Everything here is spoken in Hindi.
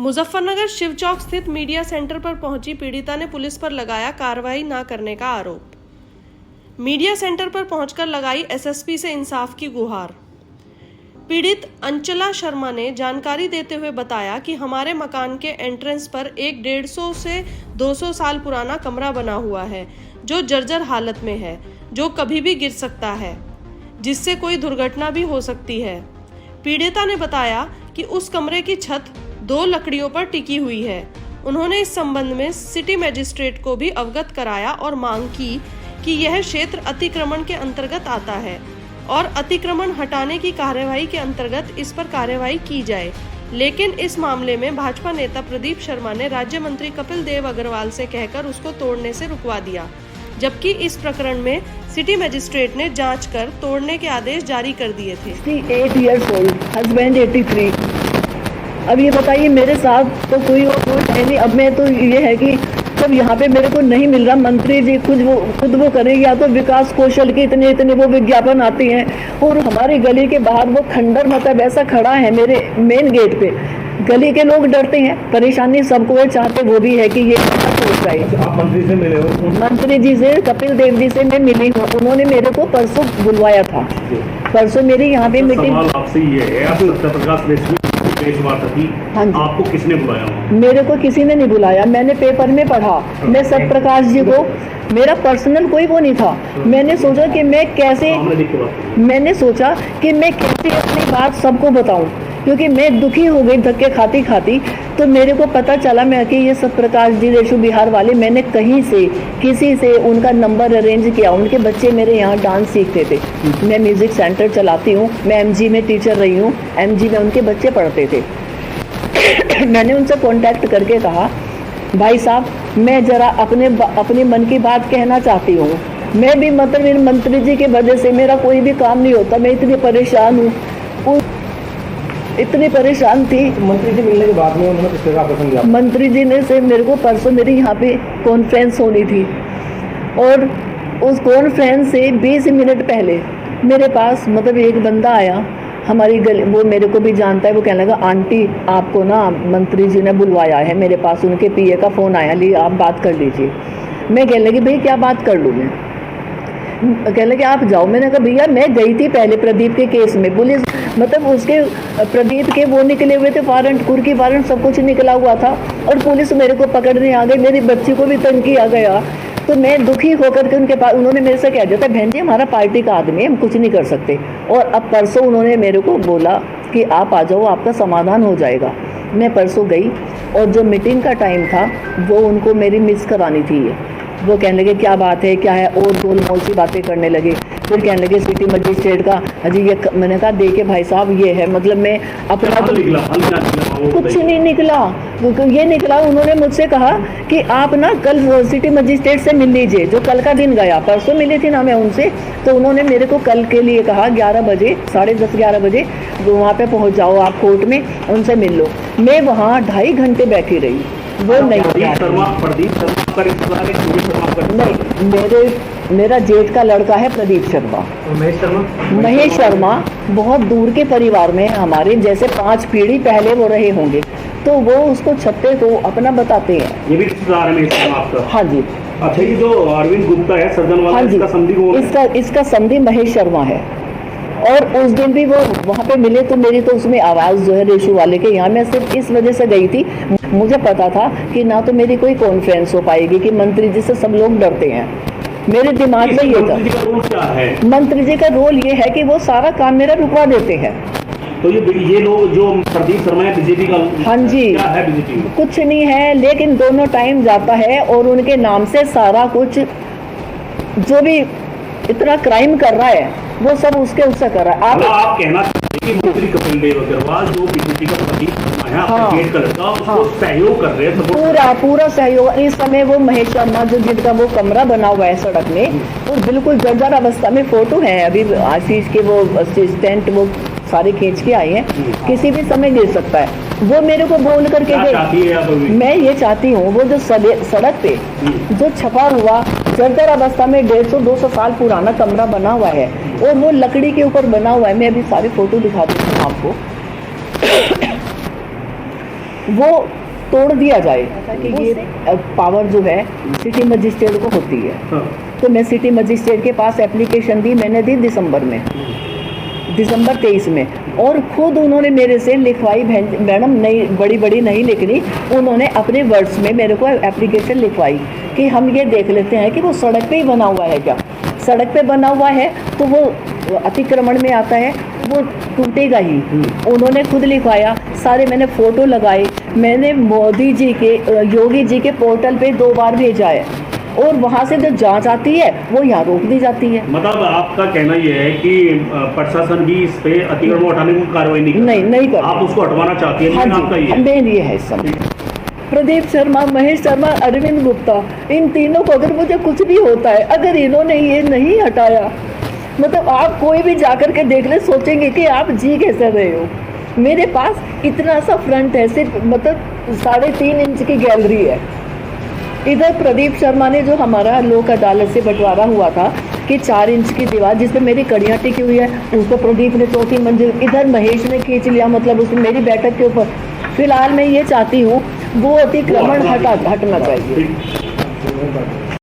मुजफ्फरनगर शिव चौक स्थित मीडिया सेंटर पर पहुंची पीड़िता ने पुलिस पर लगाया कार्रवाई न करने का आरोप। मीडिया सेंटर पर पहुंचकर लगाई एसएसपी से इंसाफ की गुहार। पीड़ित अंचला शर्मा ने जानकारी देते हुए बताया कि हमारे मकान के एंट्रेंस पर एक 150 से 200 साल पुराना कमरा बना हुआ है जो जर्जर हालत में है, जो कभी भी गिर सकता है, जिससे कोई दुर्घटना भी हो सकती है। पीड़िता ने बताया कि उस कमरे की छत 2 लकड़ियों पर टिकी हुई है। उन्होंने इस संबंध में सिटी मजिस्ट्रेट को भी अवगत कराया और मांग की कि यह क्षेत्र अतिक्रमण के अंतर्गत आता है और अतिक्रमण हटाने की कार्यवाही के अंतर्गत इस पर कार्यवाही की जाए। लेकिन इस मामले में भाजपा नेता प्रदीप शर्मा ने राज्य मंत्री कपिल देव अग्रवाल से कहकर उसको तोड़ने से रुकवा दिया, जबकि इस प्रकरण में सिटी मजिस्ट्रेट ने जांच कर तोड़ने के आदेश जारी कर दिए थे। 8 years old, husband 83। अब ये बताइए मेरे साथ तो कोई और है नहीं। अब मैं तो ये है कि जब यहाँ पे मेरे को नहीं मिल रहा, मंत्री जी खुद वो करेंगे या तो विकास कौशल के इतने वो विज्ञापन आते हैं और हमारी गली के बाहर वो खंडर मतलब ऐसा खड़ा है मेरे मेन गेट पे। गली के लोग डरते हैं, परेशानी सबको है, चाहते वो भी है कि ये सोच रहा है। आप मंत्री से मिले हो? मंत्री जी से, कपिल देव जी से मैं मिली हूँ। उन्होंने मेरे को परसों बुलवाया था। परसों मेरी यहाँ पे मीटिंग। आपसे ये है, आप सत्यप्रकाश हाँ जी, आपको किसने बुलाया? मेरे को किसी ने नहीं बुलाया, मैंने पेपर में पढ़ा। मैं सत्यप्रकाश जी को, मेरा पर्सनल कोई वो नहीं था। मैंने सोचा कि मैं कैसे अपनी बात सबको बताऊं, क्योंकि मैं दुखी हो गई धक्के खाती खाती। तो मेरे को पता चला मैं कि ये सत्यप्रकाश जी रेशु बिहार वाले, मैंने कहीं से किसी से उनका नंबर अरेंज किया। उनके बच्चे मेरे यहाँ डांस सीखते थे, मैं म्यूजिक सेंटर चलाती हूँ, मैं एमजी में टीचर रही हूँ, एमजी में उनके बच्चे पढ़ते थे। मैंने उनसे कांटेक्ट करके कहा, भाई साहब मैं जरा अपने मन की बात कहना चाहती हूँ। मैं भी मतलब मंत्री जी की वजह से मेरा कोई भी काम नहीं होता, मैं इतनी परेशान हूँ, इतनी परेशान थी। मंत्री जी मिलने के बाद में उन्होंने किस तरह पसंद किया? मंत्री जी ने से मेरे को परसों मेरी यहाँ पे कॉन्फ्रेंस होनी थी और उस कॉन्फ्रेंस से 20 मिनट पहले मेरे पास मतलब एक बंदा आया, हमारी गली, वो मेरे को भी जानता है। वो कहने लगा, आंटी आपको ना मंत्री जी ने बुलवाया है, मेरे पास उनके पीए का फ़ोन आया, ली आप बात कर लीजिए। मैं कहने लगी, भाई क्या बात कर लूँ मैं? कहने लगे आप जाओ। मैंने कहा भैया मैं गई थी पहले प्रदीप के केस में, पुलिस मतलब उसके प्रदीप के वो निकले हुए थे, वारंट, कुर्की वारंट सब कुछ निकला हुआ था और पुलिस मेरे को पकड़ने आ गई, मेरी बच्ची को भी तंग किया गया। तो मैं दुखी होकर के उनके पास, उन्होंने मेरे से कह दिया था, बहन जी हमारा पार्टी का आदमी है, हम कुछ नहीं कर सकते। और अब परसों उन्होंने मेरे को बोला कि आप आ जाओ, आपका समाधान हो जाएगा। मैं परसों गई और जो मीटिंग का टाइम था वो उनको मेरी मिस करानी थी। वो कहने लगे क्या बात है, क्या है, और गोल मोल सी बातें करने लगे। फिर कहने लगे सिटी मजिस्ट्रेट का अजी ये, मैंने कहा देखिए भाई साहब ये है, मतलब मैं अपना कुछ नहीं निकला। ये निकला, उन्होंने मुझसे कहा कि आप ना कल सिटी मजिस्ट्रेट से मिल लीजिए, जो कल का दिन गया, परसों मिली थी ना मैं उनसे। तो उन्होंने मेरे को कल के लिए कहा 11 बजे, 10:30-11 बजे वहाँ पे पहुँच जाओ आप कोर्ट में, उनसे मिल लो। मैं वहाँ 2.5 घंटे बैठी रही, वो नहीं, मेरा जेठ का लड़का है प्रदीप शर्मा। महेश शर्मा बहुत दूर के परिवार में हमारे, जैसे 5 पीढ़ी पहले वो रहे होंगे, तो वो उसको छत्ते को अपना बताते हैं। ये भी रिश्तेदार है आपका? हाँ जी। अच्छा, ये जो अरविंद गुप्ता है सज्जन वाला, हाँ जी, इसका संधि महेश शर्मा है। और उस दिन भी वो वहाँ पे मिले तो मेरी तो उसमें आवाज़ जो है रेशू वाले के यहाँ, मैं सिर्फ इस वजह से गई थी, मुझे पता था कि ना तो मेरी कोई कॉन्फ्रेंस हो पाएगी कि मंत्री जी से सब लोग डरते हैं। मेरे दिमाग में ये था, मंत्री जी का रोल ये है कि वो सारा काम मेरा रुकवा देते हैं। तो ये लोग जो प्रदीप शर्मा है बीजेपी का? हाँ जी, क्या है बीजेपी? कुछ नहीं है, लेकिन दोनों टाइम जाता है और उनके नाम से सारा कुछ जो भी इतना क्राइम कर रहा है वो सब उसके उससे कर रहा है। आप कहना चाहते हैं कि मंत्री कपिल देव अग्रवाल जो बीजेपी का प्रदीप शर्मा है, हाँ, गेट का लड़का, उसको सहयोग कर रहे हैं, पूरा सहयोग। इस समय वो महेश शर्मा जो जिनका वो कमरा बना हुआ है सड़क में, वो बिल्कुल जर्जर अवस्था में, फोटो है अभी आशीष के, वो असिस्टेंट वो सारे खींच के आए हैं, किसी भी समय गिर सकता है। वो मेरे को बोल करके गए, मैं ये चाहती हूँ वो जो सड़क पे जो छपा हुआ जर्जर अवस्था में 150-200 साल पुराना कमरा बना हुआ है और वो लकड़ी के ऊपर बना हुआ है, मैं अभी सारी फोटो दिखा देती हूँ आपको। वो तोड़ दिया जाए कि ये पावर जो है सिटी मजिस्ट्रेट को होती है। हाँ। तो मैं सिटी मजिस्ट्रेट के पास एप्लीकेशन दी, मैंने दी दिसंबर 23 में, और खुद उन्होंने मेरे से लिखवाई, मैडम नहीं बड़ी नहीं लिखनी, उन्होंने अपने वर्ड्स में मेरे को एप्लीकेशन लिखवाई कि हम ये देख लेते हैं कि वो सड़क पे ही बना हुआ है क्या। सड़क पे बना हुआ है तो वो अतिक्रमण में आता है, वो टूटेगा ही। उन्होंने खुद लिखवाया, सारे मैंने फ़ोटो लगाए, मैंने मोदी जी के, योगी जी के पोर्टल पे 2 बार भेजा है, और वहाँ से जो जांच आती है वो यहाँ रोक दी जाती है। मतलब आपका कहना ये है कि प्रशासन भी इस पे अतिक्रमण हटाने की कार्रवाई नहीं कर, आप उसको हटवाना चाहती है। हाँ जी, मेन ये है इस समय। प्रदीप शर्मा, महेश शर्मा, अरविंद गुप्ता, इन तीनों को अगर मुझे कुछ भी होता है, अगर इन्होंने ये नहीं हटाया, मतलब आप कोई भी जाकर के देख ले, सोचेंगे कि आप जी कैसे रहे हो। मेरे पास इतना सा फ्रंट है, सिर्फ मतलब 3.5 इंच की गैलरी है। इधर प्रदीप शर्मा ने जो हमारा लोक अदालत से बंटवारा हुआ था कि 4 इंच की दीवार जिस पे मेरी कड़ियाँ टिकी हुई है, उस पर प्रदीप ने 4थी मंजिल, इधर महेश ने खींच लिया, मतलब उसने मेरी बैठक के ऊपर। फिलहाल मैं ये चाहती हूँ वो अतिक्रमण हटना चाहिए।